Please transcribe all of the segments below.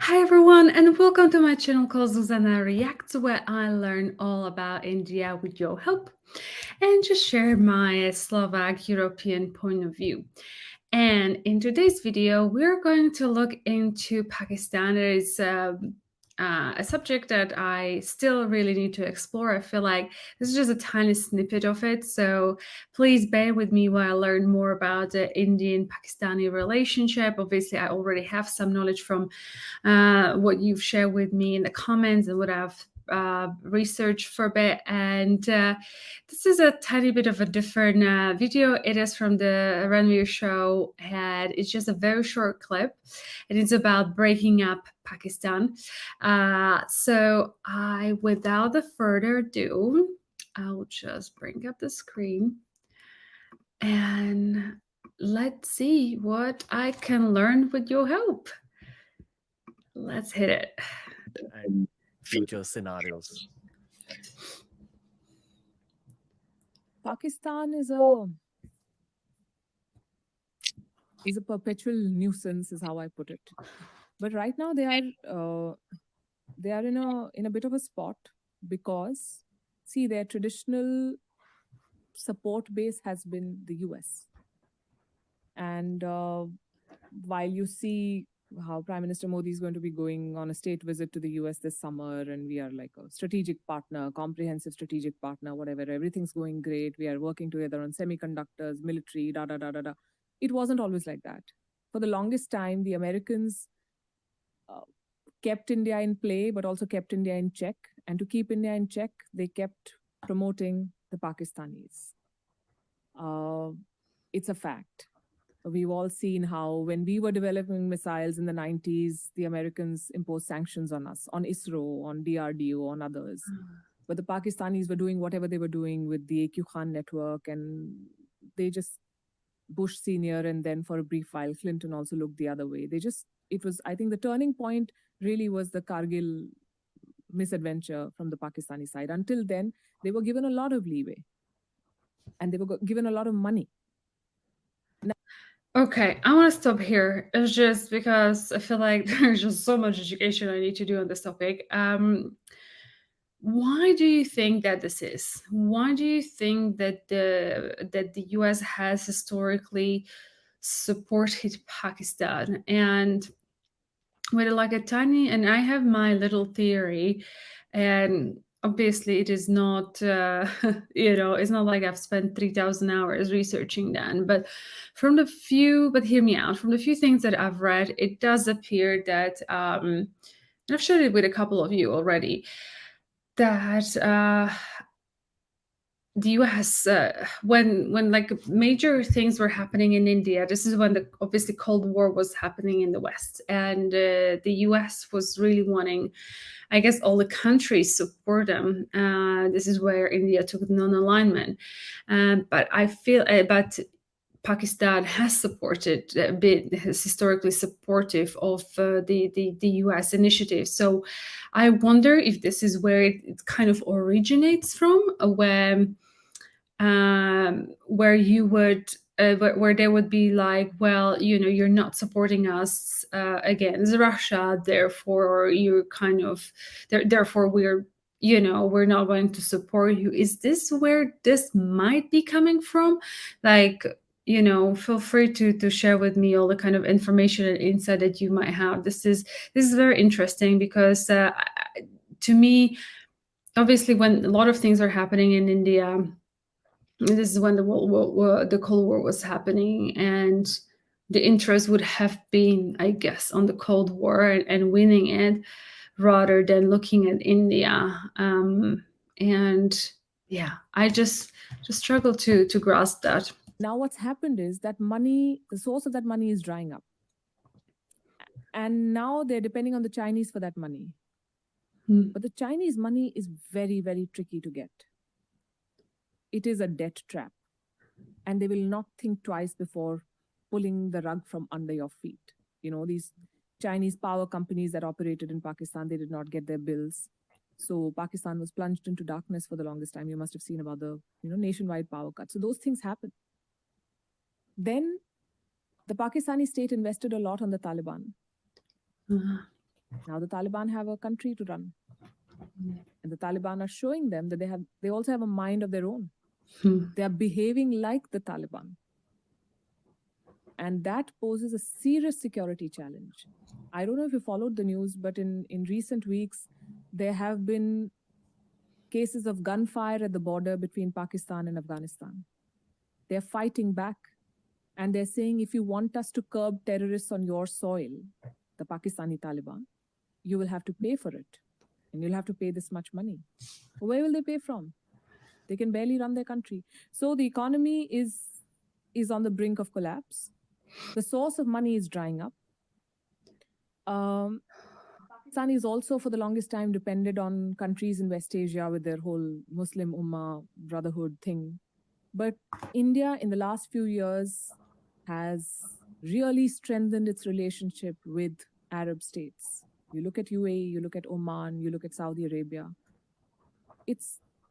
Hi everyone, and welcome to my channel called Zuzanareacts, where I learn all about India with your help and just share my Slovak European point of view. And in today's video, we're going to look into Pakistan. It is a subject that I still really need to explore. I feel like this is just a tiny snippet of it. So please bear with me while I learn more about the Indian Pakistani relationship. Obviously, I already have some knowledge from what you've shared with me in the comments and what I've researched for a bit. And this is a tiny bit of a different video. It is from the Ranveer show, and it's just a very short clip. It is about breaking up Pakistan. Without the further ado, I'll just bring up the screen and let's see what I can learn with your help. Let's hit it. And future scenarios. Pakistan is a perpetual nuisance, is how I put it. But right now they are in a bit of a spot because see, their traditional support base has been the US. And while you see how Prime Minister Modi is going to be going on a state visit to the US this summer, and we are like a strategic partner, comprehensive strategic partner, whatever, everything's going great. We are working together on semiconductors, military, da da da da da. It wasn't always like that. For the longest time, the Americans kept India in play, but also kept India in check. And to keep India in check, they kept promoting the Pakistanis. It's a fact. We've all seen how when we were developing missiles in the 90s, the Americans imposed sanctions on us, on ISRO, on DRDO, on others. But the Pakistanis were doing whatever they were doing with the AQ Khan network, and they just, Bush Senior, and then for a brief while, Clinton also looked the other way. I think the turning point really was the Kargil misadventure from the Pakistani side. Until then, they were given a lot of leeway and they were given a lot of money. Okay, I want to stop here. It's just because I feel like there's just so much education I need to do on this topic. Why do you think that this is? Why do you think that the US has historically supported Pakistan? And with like a tiny, and I have my little theory, and obviously it is not it's not like I've spent 3,000 hours researching that, but hear me out, from the few things that I've read, it does appear that and I've shared it with a couple of you already, that the US, when like major things were happening in India, this is when the obviously Cold War was happening in the West, and the US was really wanting, I guess, all the countries support them. This is where India took non-alignment, but I feel, but Pakistan has supported, has historically supportive of the US initiative. So I wonder if this is where it kind of originates from, where you would where they would be like, well, you're not supporting us against Russia, therefore you're kind of therefore we're not going to support you. Is this where this might be coming from? Like, feel free to share with me all the kind of information and insight that you might have. This is very interesting because to me, obviously, when a lot of things are happening in India, this is when the Cold War was happening, and the interest would have been, I guess, on the Cold War and winning it, rather than looking at India. And yeah, I just struggle to grasp that. Now what's happened is that money, the source of that money is drying up. And now they're depending on the Chinese for that money. But the Chinese money is very, very tricky to get. It is a debt trap. And they will not think twice before pulling the rug from under your feet. These Chinese power companies that operated in Pakistan, they did not get their bills. So Pakistan was plunged into darkness for the longest time. You must have seen about the nationwide power cuts. So those things happen. Then the Pakistani state invested a lot on the Taliban. Now the Taliban have a country to run. And the Taliban are showing them that they also have a mind of their own. They are behaving like the Taliban. And that poses a serious security challenge. I don't know if you followed the news, but in recent weeks, there have been cases of gunfire at the border between Pakistan and Afghanistan. They're fighting back. And they're saying, if you want us to curb terrorists on your soil, the Pakistani Taliban, you will have to pay for it. And you'll have to pay this much money. Where will they pay from? They can barely run their country. So the economy is on the brink of collapse. The source of money is drying up. Pakistan is also, for the longest time, depended on countries in West Asia with their whole Muslim Ummah brotherhood thing. But India, in the last few years, has really strengthened its relationship with Arab states. You look at UAE, you look at Oman, you look at Saudi Arabia.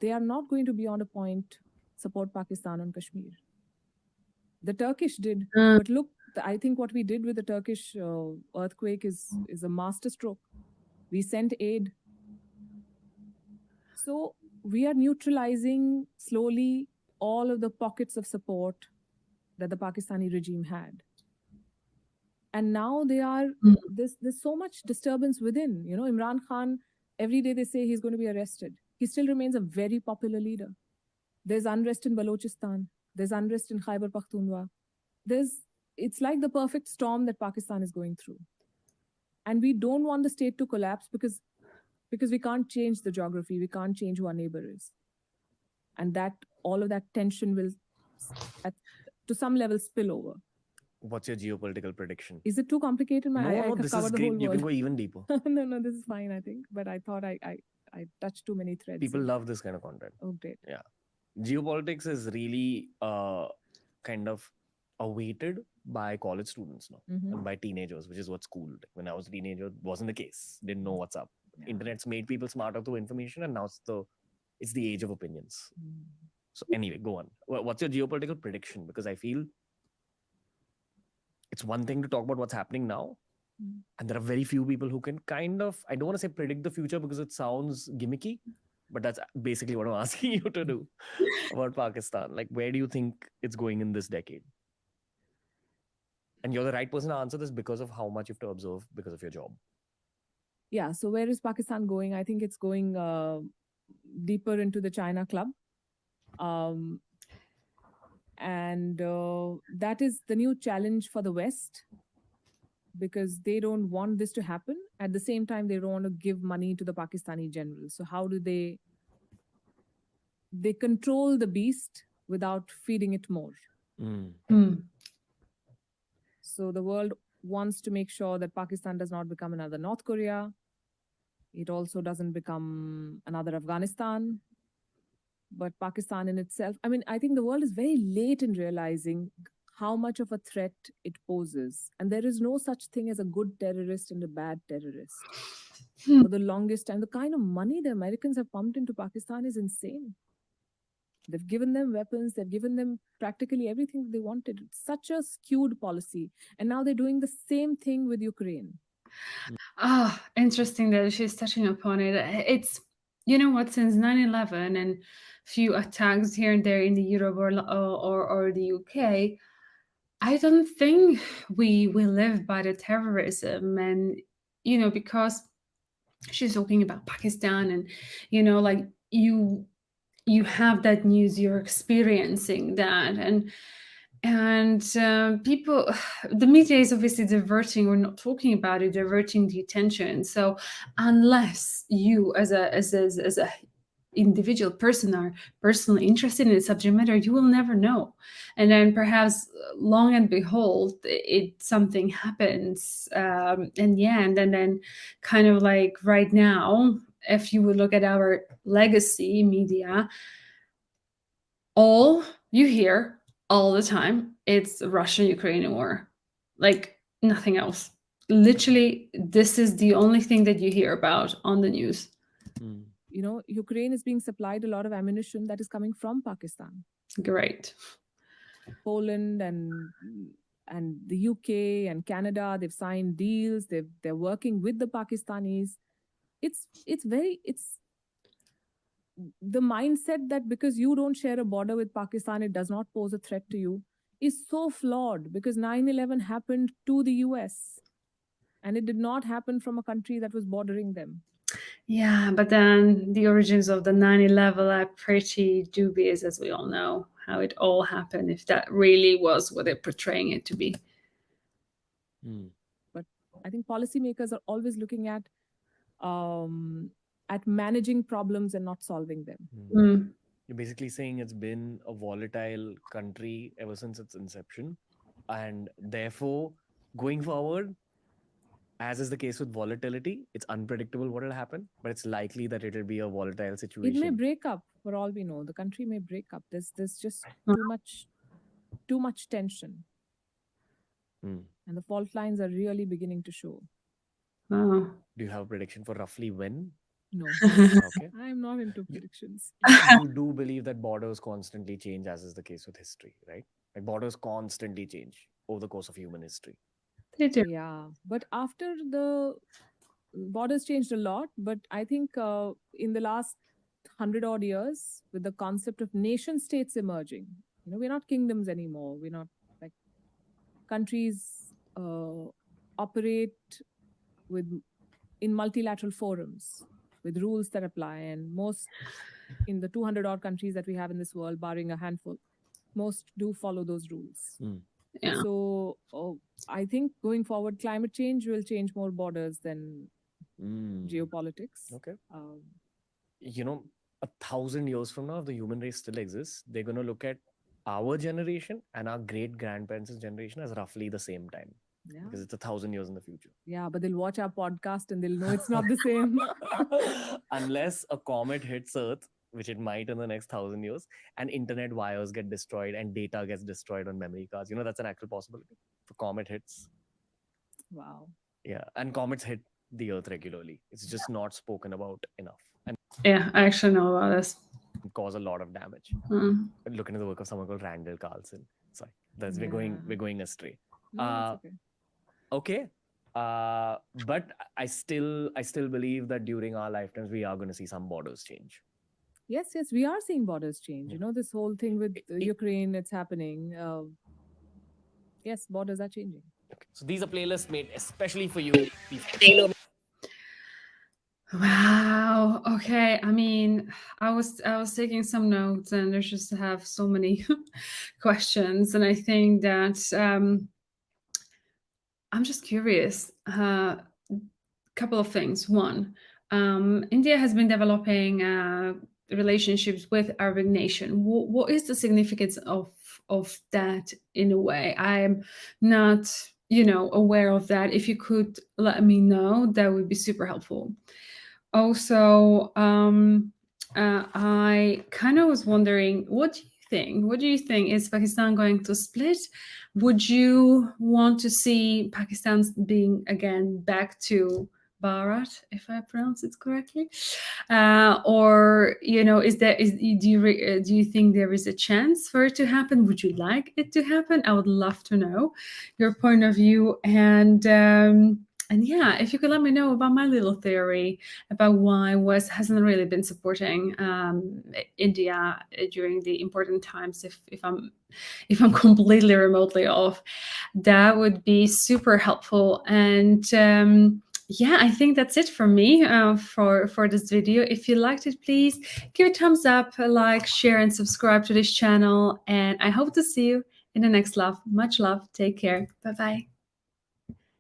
They are not going to beyond a point support Pakistan on Kashmir. The Turkish did, but look, I think what we did with the Turkish earthquake is a masterstroke. We sent aid. So we are neutralizing slowly all of the pockets of support that the Pakistani regime had. And now there's so much disturbance within. You know, Imran Khan, every day they say he's going to be arrested. He still remains a very popular leader. There's unrest in Balochistan. There's unrest in Khyber Pakhtunkhwa. It's like the perfect storm that Pakistan is going through. And we don't want the state to collapse because we can't change the geography. We can't change who our neighbor is. And all of that tension will, to some level, spill over. What's your geopolitical prediction? Is it too complicated? No, this is great. You can go even deeper. No, this is fine, I think. But I thought I touched too many threads. People love this kind of content. Oh, great. Yeah. Geopolitics is really kind of awaited by college students now and by teenagers, which is what's cool. When I was a teenager, wasn't the case. Didn't know what's up. Yeah. Internet's made people smarter through information, and now it's the age of opinions. So anyway, go on. What's your geopolitical prediction? Because I feel it's one thing to talk about what's happening now, and there are very few people who can kind of, I don't want to say predict the future because it sounds gimmicky, but that's basically what I'm asking you to do about Pakistan. Like, where do you think it's going in this decade? And you're the right person to answer this because of how much you have to observe because of your job. Yeah. So where is Pakistan going? I think it's going deeper into the China club. And that is the new challenge for the West, because they don't want this to happen. At the same time, they don't want to give money to the Pakistani generals. So how do they control the beast without feeding it more? So the world wants to make sure that Pakistan does not become another North Korea. It also doesn't become another Afghanistan. But Pakistan in itself, I mean, I think the world is very late in realizing how much of a threat it poses. And there is no such thing as a good terrorist and a bad terrorist. For the longest time, the kind of money the Americans have pumped into Pakistan is insane. They've given them weapons. They've given them practically everything they wanted. It's such a skewed policy. And now they're doing the same thing with Ukraine. Interesting that she's touching upon it. It's, you know what, since 9/11 and few attacks here and there in the Europe or the UK, I don't think we live by the terrorism. And, you know, because she's talking about Pakistan and, you know, like you have that news, you're experiencing that. And people, the media is obviously diverting or not talking about it, diverting the attention. So unless you as a individual person are personally interested in the subject matter, you will never know. And then perhaps long and behold, something happens. And then kind of like right now, if you would look at our legacy media, all you hear all the time, it's Russia-Ukraine war, like nothing else. Literally, this is the only thing that you hear about on the news. You know, Ukraine is being supplied a lot of ammunition that is coming from Pakistan. Great. Poland and and the UK and Canada, they've signed deals. They're working with the Pakistanis. It's the mindset that because you don't share a border with Pakistan, it does not pose a threat to you, is so flawed, because 9/11 happened to the US and it did not happen from a country that was bordering them. Yeah, but then the origins of the 9/11 are pretty dubious, as we all know, how it all happened, if that really was what they're portraying it to be. But I think policymakers are always looking at managing problems and not solving them. Mm. You're basically saying it's been a volatile country ever since its inception. And therefore, going forward, as is the case with volatility, it's unpredictable what will happen, but it's likely that it will be a volatile situation. It may break up, for all we know. The country may break up. There's just too much tension. And the fault lines are really beginning to show. Oh. Do you have a prediction for roughly when? No. Okay. I'm not into predictions. You do believe that borders constantly change, as is the case with history, right? Like borders constantly change over the course of human history. They do. Yeah, but after the borders changed a lot, but I think in the last 100-odd years, with the concept of nation states emerging, we're not kingdoms anymore. We're not like countries operate in multilateral forums with rules that apply, and most in the 200-odd countries that we have in this world, barring a handful, most do follow those rules. Yeah. So I think going forward, climate change will change more borders than geopolitics. Okay. 1,000 years from now, if the human race still exists, they're going to look at our generation and our great grandparents' generation as roughly the same time. Yeah. Because it's 1,000 years in the future. Yeah, but they'll watch our podcast and they'll know it's not the same. Unless a comet hits Earth, which it might in the next 1,000 years, and internet wires get destroyed and data gets destroyed on memory cards. That's an actual possibility. If a comet hits. Wow. Yeah, and comets hit the Earth regularly. It's just not spoken about enough. And yeah, I actually know about this. Cause a lot of damage. Look into the work of someone called Randall Carlson. Sorry, we're going astray. No, that's okay. But I still believe that during our lifetimes we are going to see some borders change. Yes, we are seeing borders change. This whole thing with Ukraine, it's happening. Yes, borders are changing. Okay. So these are playlists made especially for you. Wow. Okay. I mean, I was taking some notes, and there's just have so many questions, and I think that I'm just curious. Couple of things. One, India has been developing relationships with Arabic nation. What is the significance of that in a way? I'm not, aware of that. If you could let me know, that would be super helpful. Also, I kind of was wondering, what do you think? What do you think? Is Pakistan going to split? Would you want to see Pakistan being again back to Bharat, if I pronounce it correctly, or do you think there is a chance for it to happen? Would you like it to happen? I would love to know your point of view, and yeah, if you could let me know about my little theory about why West hasn't really been supporting India during the important times. If I'm completely remotely off, that would be super helpful. And yeah, I think that's it from me for this video. If you liked it, please give it a thumbs up, like, share, and subscribe to this channel. And I hope to see you in the next live. Much love. Take care. Bye-bye.